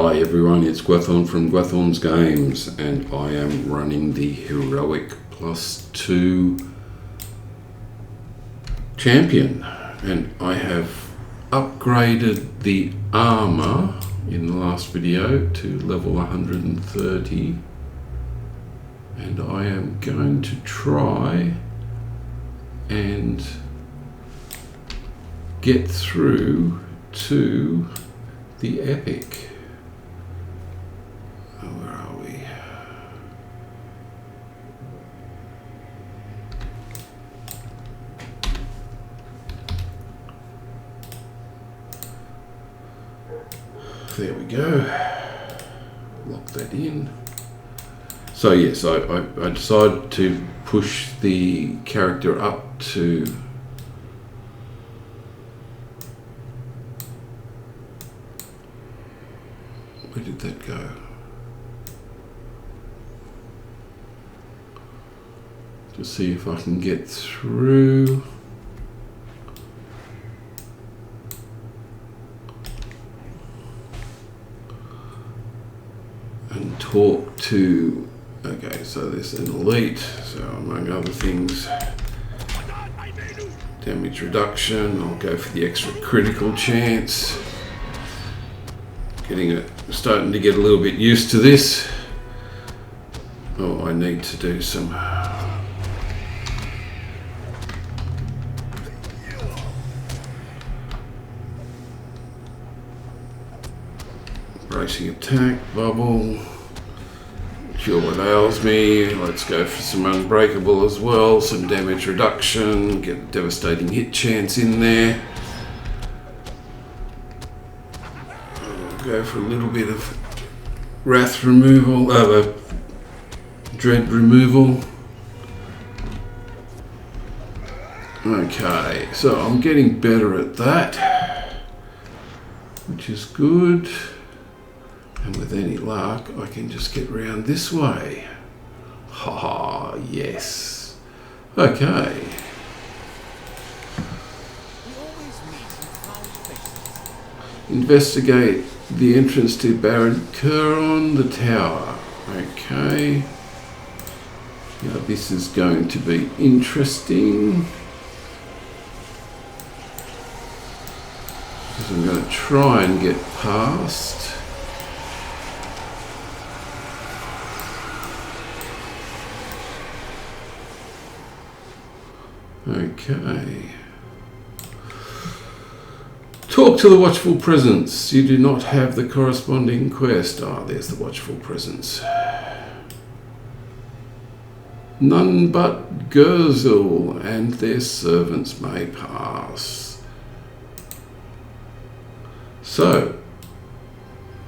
Hi everyone, it's Gwethon from Gwethon's Games, and I am running the Heroic+2 Champion, and I have upgraded the armor in the last video to level 130, and I am going to try and get through to the epic. Where are we? There we go. Lock that in. So yes, I decided to push the character up to where did that go? To see if I can get through. And talk to, okay, so there's an elite, so among other things, damage reduction, I'll go for the extra critical chance. Starting to get a little bit used to this. Oh, I need to do some bracing attack, bubble, cure what ails me. Let's go for some unbreakable as well, some damage reduction, get a devastating hit chance in there. Go for a little bit of wrath removal, dread removal. Okay, so I'm getting better at that, which is good. And with any luck, I can just get round this way. Ha, yes. Okay. Investigate the entrance to Baron Kuron, the tower. Okay. Now this is going to be interesting, because I'm going to try and get past. Okay. Talk to the Watchful Presence. You do not have the corresponding quest. Ah, there's the Watchful Presence. None but Gurzel and their servants may pass. So,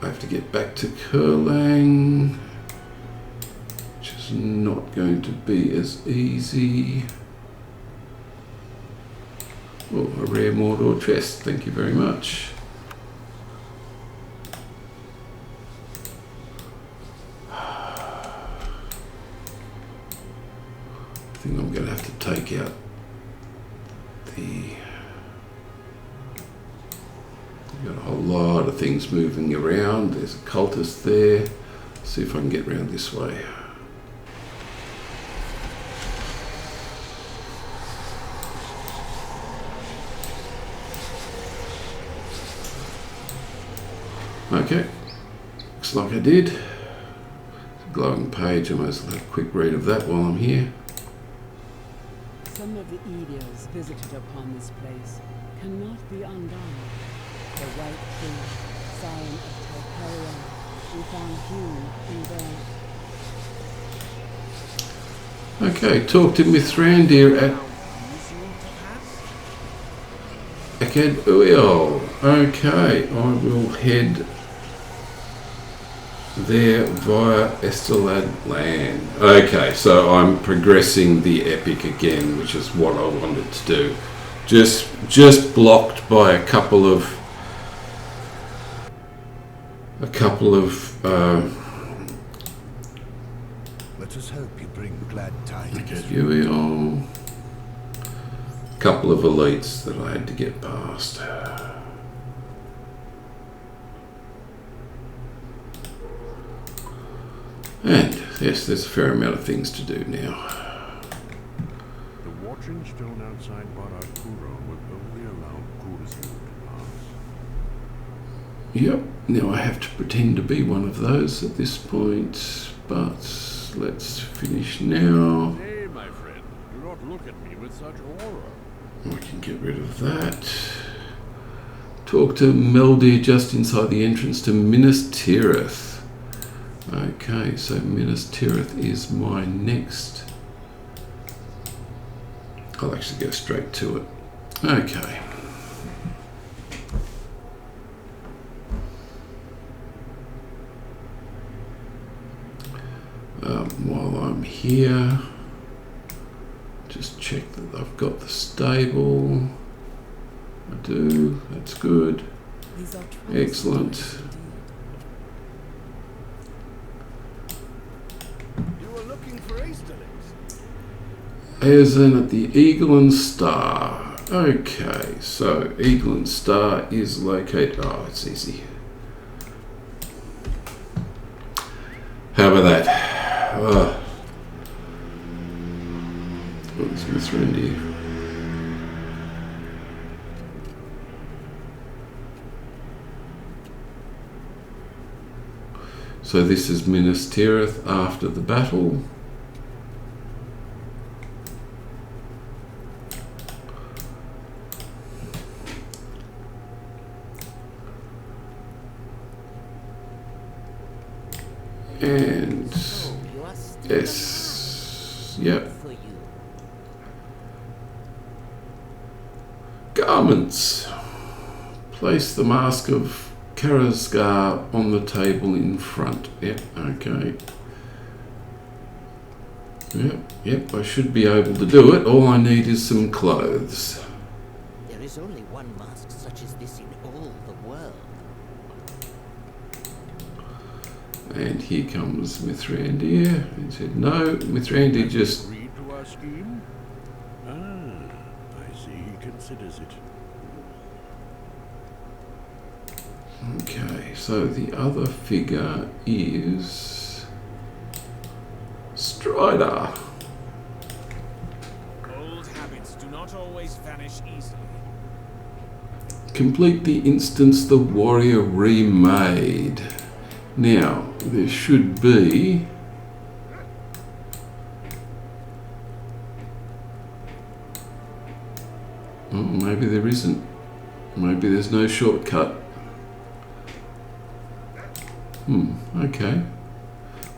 I have to get back to Kurlang, which is not going to be as easy. Oh, a rare Mordor chest, thank you very much. I think I'm going to have to take out the... I've got a whole lot of things moving around. There's a cultist there. Let's see if I can get around this way. Okay, looks like I did. It's a glowing page, I might as well have a quick read of that while I'm here. Some of the Edios visited upon this place cannot be undone. The White King, Scion of Typeria, we found him in there. Okay, talk to Mithrandir at Akad Uiol. Okay, I will head there via Estelad land. Okay, so I'm progressing the epic again, which is what I wanted to do. Just blocked by a couple of let us hope you bring glad tidings. Okay, a couple of elites that I had to get past. And yes, there's a fair amount of things to do now. The watching stone outside Barakuro will only allow Kurzu to pass. Yep, now I have to pretend to be one of those at this point, but let's finish now. Hey, my friend, do not look at me with such horror. I can get rid of that. Talk to Meldir just inside the entrance to Minas Tirith. Okay, so Minas Tirith is my next. I'll actually go straight to it. Okay. While I'm here, just check that I've got the stable. I do, that's good. Excellent. You were looking for Easter eggs. As in at the Eagle and Star. Okay, so Eagle and Star is located. Oh, it's easy. How about that? What's this around here? So this is Minas Tirith after the battle. And yes, yep. Garments. Place the mask of Karazgar on the table in front. Yep, okay. Yep, I should be able to do it. All I need is some clothes. There is only one mask such as this in all the world. And here comes Mithrandir. He said, no, Mithrandir just... Agreed to our scheme? Ah, I see he considers it. Okay, so the other figure is... Strider. Old habits do not always vanish easily. Complete the instance the warrior remade. Now, there should be... Oh, maybe there isn't. Maybe there's no shortcut. Okay.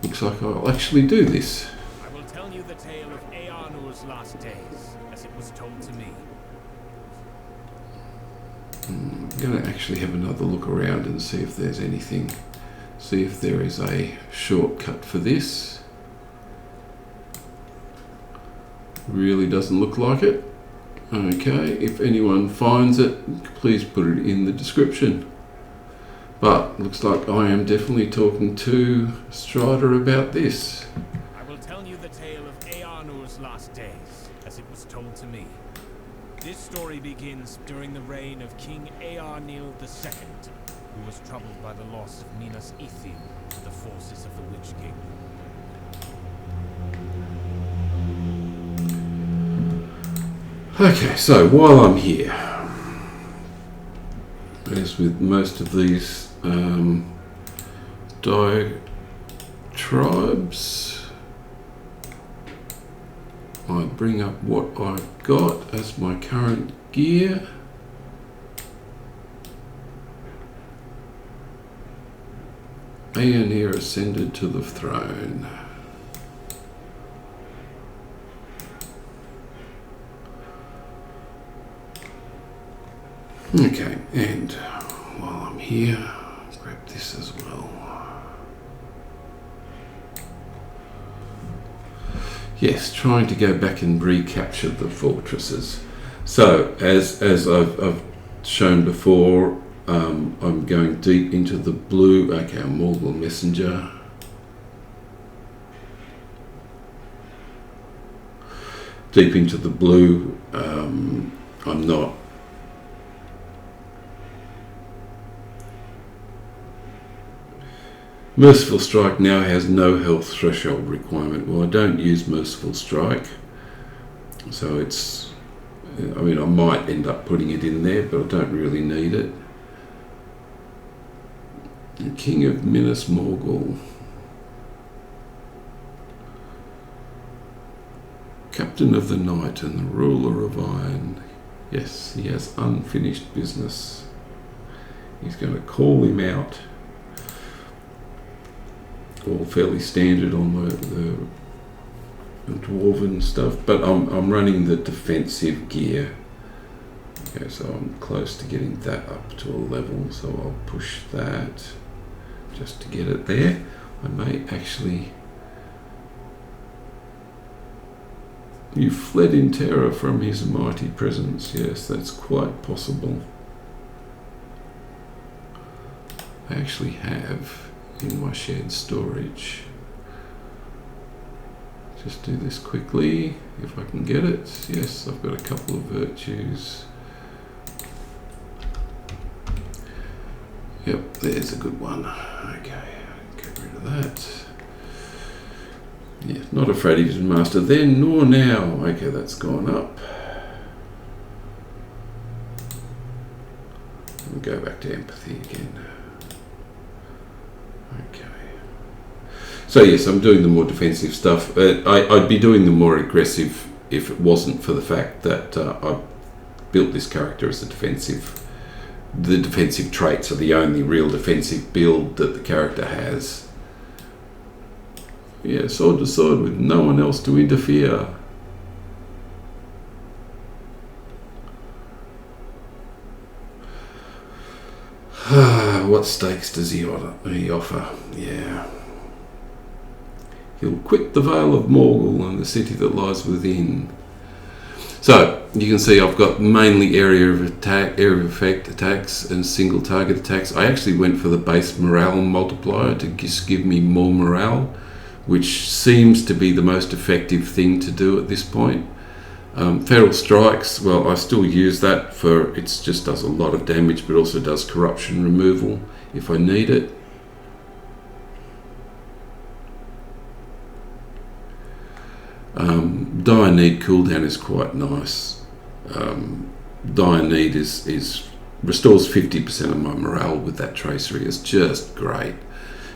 Looks like I'll actually do this. I will tell you the tale of Earnur's last days, as it was told to me. I'm going to actually have another look around and see if there's anything. See if there is a shortcut for this. Really doesn't look like it. Okay, if anyone finds it, please put it in the description. But looks like I am definitely talking to Strider about this. I will tell you the tale of Earnur's last days, as it was told to me. This story begins during the reign of King Earnil II, who was troubled by the loss of Minas Ithil to the forces of the Witch King. Okay, so while I'm here, as with most of these diatribes, I bring up what I've got as my current gear. Earnir ascended to the throne. Okay, and while I'm here, grab this as well. Yes, trying to go back and recapture the fortresses. So, as I've shown before, I'm going deep into the blue. Okay, I'm Morgul Messenger. Deep into the blue. I'm not. Merciful Strike now has no health threshold requirement. Well, I don't use Merciful Strike, so it's, I mean, I might end up putting it in there, but I don't really need it. The King of Minas Morgul. Captain of the Night and the Ruler of Iron. Yes, he has unfinished business. He's going to call him out. All fairly standard on the dwarven stuff, but I'm running the defensive gear. Okay, so I'm close to getting that up to a level, so I'll push that just to get it there. I may actually... You fled in terror from his mighty presence. Yes, that's quite possible. I actually have in my shared storage. Just do this quickly if I can get it. Yes, I've got a couple of virtues. Yep, there's a good one. Okay, get rid of that. Yeah, not afraid he was master then nor now. Okay, that's gone up. We'll go back to empathy again. Okay. So yes, I'm doing the more defensive stuff. I'd be doing the more aggressive if it wasn't for the fact that I built this character as a defensive. The defensive traits are the only real defensive build that the character has. Yeah, sword to sword with no one else to interfere. What stakes does he offer? Yeah. He'll quit the Vale of Morgul and the city that lies within. So you can see I've got mainly area of effect attacks and single target attacks. I actually went for the base morale multiplier to just give me more morale, which seems to be the most effective thing to do at this point. Feral Strikes, well, I still use that for, it just does a lot of damage, but also does corruption removal if I need it. Dire Need cooldown is quite nice. Dire Need is restores 50% of my morale with that tracery. It's just great.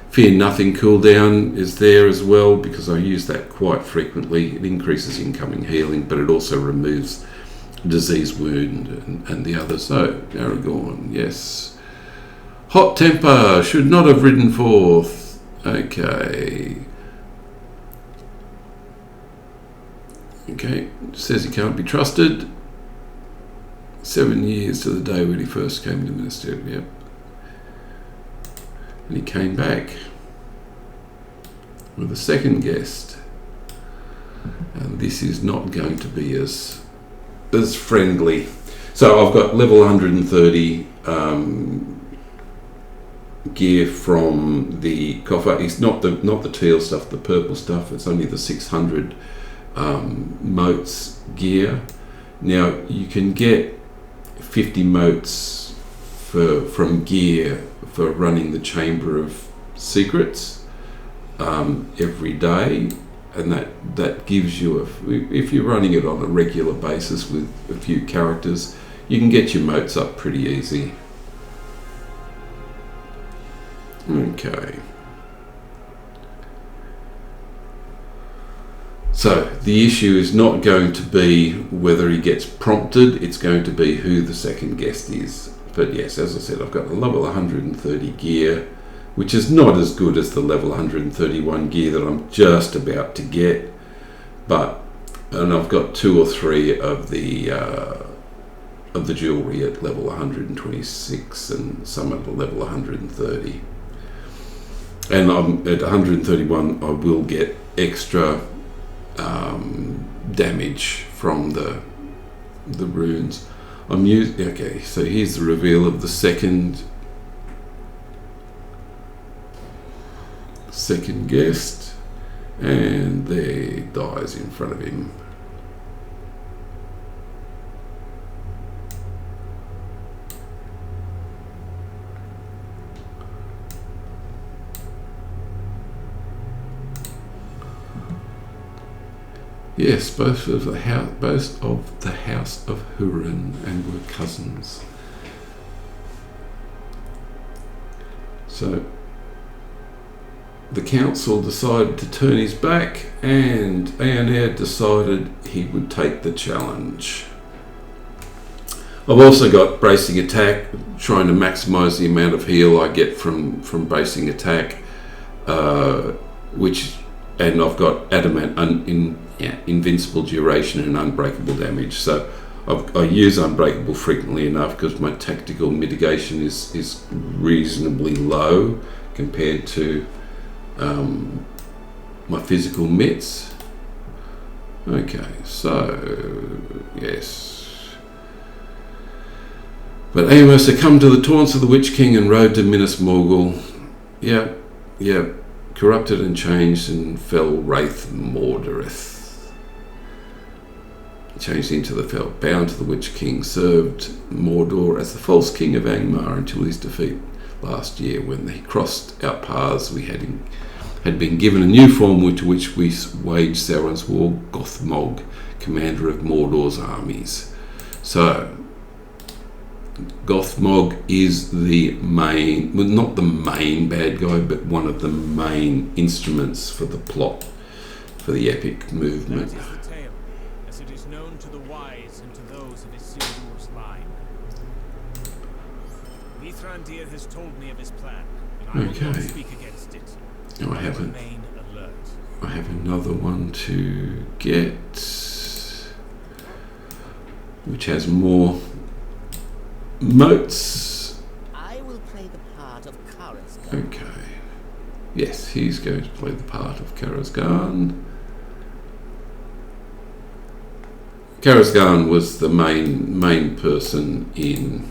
Fear Nothing cooldown is there as well because I use that quite frequently. It increases incoming healing, but it also removes disease wound and the others. So Aragorn, yes. Hot Temper should not have ridden forth. Okay. Okay, says he can't be trusted. 7 years to the day when he first came to Minister. Yep. And he came back with a second guest. And this is not going to be as friendly. So I've got level 130 gear from the coffer. It's not the teal stuff, the purple stuff. It's only the 600 motes gear. Now you can get 50 motes from gear for running the Chamber of Secrets every day, and that gives you if you're running it on a regular basis with a few characters, you can get your motes up pretty easy. Okay. So the issue is not going to be whether he gets prompted, it's going to be who the second guest is. But yes, as I said, I've got a level 130 gear, which is not as good as the level 131 gear that I'm just about to get. And I've got 2 or 3 of the jewelry at level 126 and some at level 130. And I'm at 131. I will get extra damage from the runes. Okay, so here's the reveal of the second guest, and there he dies in front of him. Yes, both of the house of Hurin and were cousins. So the council decided to turn his back, and Aonair decided he would take the challenge. I've also got bracing attack, trying to maximise the amount of heal I get from bracing attack, and I've got adamant invincible duration and unbreakable damage. So I use unbreakable frequently enough because my tactical mitigation is reasonably low compared to my physical mitts. Okay, so yes. But Aomer succumbed to the taunts of the Witch King and rode to Minas Morgul. Yep. Corrupted and changed and fell Wraith Mordorith. Changed into the fell, bound to the Witch King, served Mordor as the false king of Angmar until his defeat last year, when he crossed our paths. We had been given a new form to which we waged Sauron's war, Gothmog, commander of Mordor's armies. So Gothmog is the main, well, not the main bad guy, but one of the main instruments for the plot, for the epic movement. That is the tale, as it is known to the wise and to those of Isildur's line. Mithrandir has told me of his plan, and I will not speak against it. No, I haven't. Remain alert. I have another one to get, which has more moats. I will play the part of Karazgan. Okay. Yes, he's going to play the part of Karazgan. Karazgan was the main person in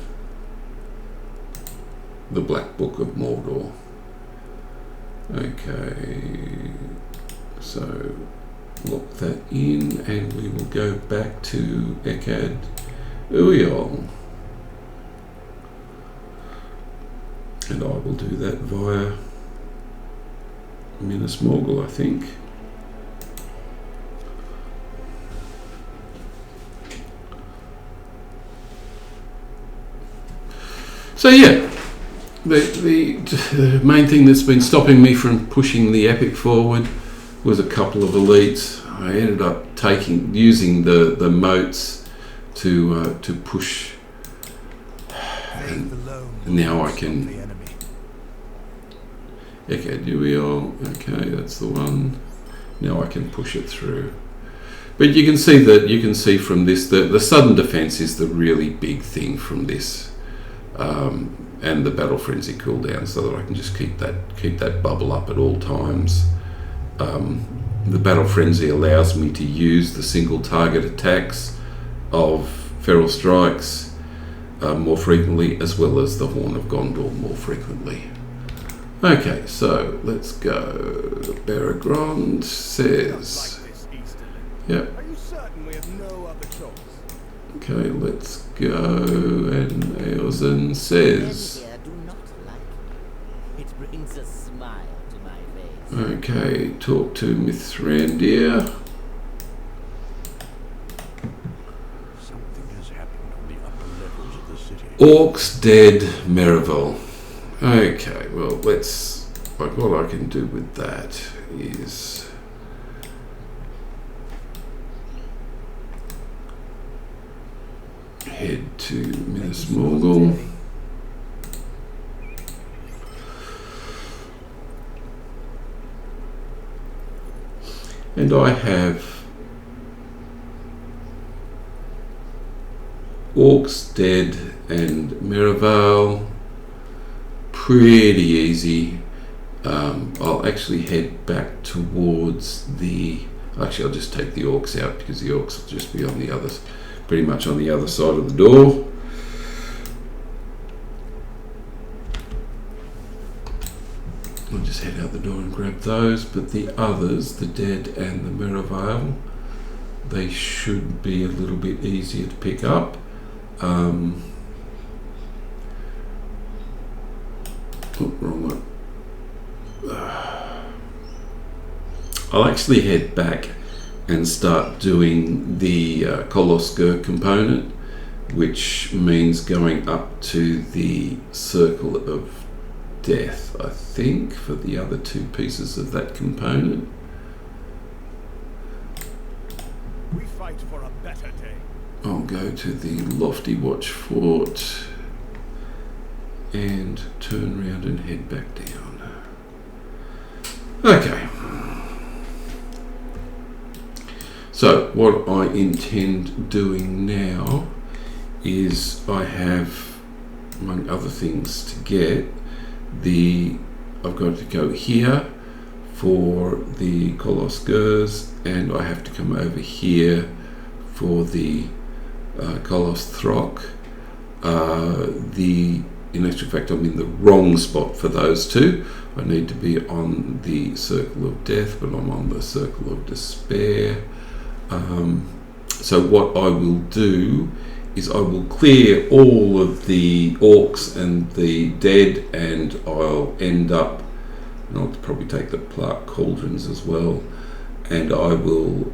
the Black Book of Mordor. Okay. So lock that in, and we will go back to Ekad Uyol. And I will do that via Minas Morgul, I think. So yeah, the main thing that's been stopping me from pushing the epic forward was a couple of elites. I ended up using the moats to push, and now I can. Okay, okay, that's the one. Now I can push it through. But you can see from this the sudden defense is the really big thing from this, and the battle frenzy cooldown, so that I can just keep that bubble up at all times. The battle frenzy allows me to use the single target attacks of feral strikes more frequently, as well as the Horn of Gondor more frequently. Okay, so let's go. Baragrond says, yep. Are you certain we have no other choice? Okay, let's go. And Eorzan says, Men here do not like it. It brings a smile to my face. okay, talk to Mithrandir. Something has happened on the upper levels of the city. Orcs dead, Merivale. Okay, well, what I can do with that is head to Minas Morgul. And I have Orcs dead and Merivale. Pretty easy. I'll actually head back towards actually I'll just take the orcs out, because the orcs will just be on pretty much on the other side of the door. I'll just head out the door and grab those, but the others, the dead and the Merivale, they should be a little bit easier to pick up. Wrong one. I'll actually head back and start doing the Kolosger component, which means going up to the Circle of Death, I think, for the other 2 pieces of that component. We fight for a better day. I'll go to the Lofty Watch Fort and turn around and head back down. Okay. So what I intend doing now is I have, among other things to get, I've got to go here for the Kolosgers, and I have to come over here for the Kolos Throk. In actual fact, I'm in the wrong spot for those 2. I need to be on the Circle of Death, but I'm on the Circle of Despair. So what I will do is I will clear all of the orcs and the dead, and I'll end up, and I'll probably take the Plaque Cauldrons as well, and I will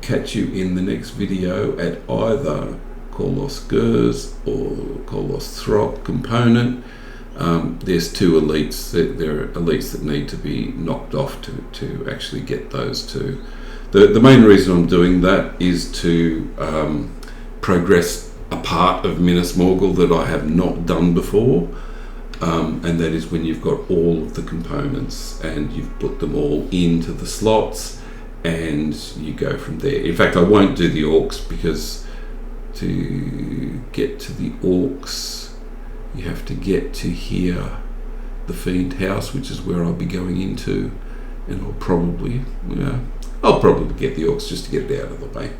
catch you in the next video at either Kolosgers or Kolos Throk component. There's 2 elites. There are elites that need to be knocked off to actually get those 2. The main reason I'm doing that is to progress a part of Minas Morgul that I have not done before, and that is when you've got all of the components and you've put them all into the slots, and you go from there. In fact, I won't do the orcs, because to get to the orcs you have to get to here, the Fiend House, which is where I'll be going into, and I'll probably get the orcs just to get it out of the way.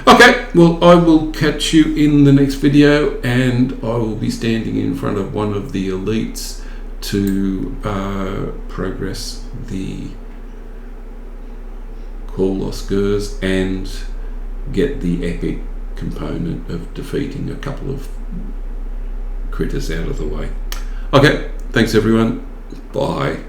Okay, well, I will catch you in the next video, and I will be standing in front of one of the elites to progress the Kolosgers and get the epic component of defeating a couple of critters out of the way. Okay, thanks everyone. Bye.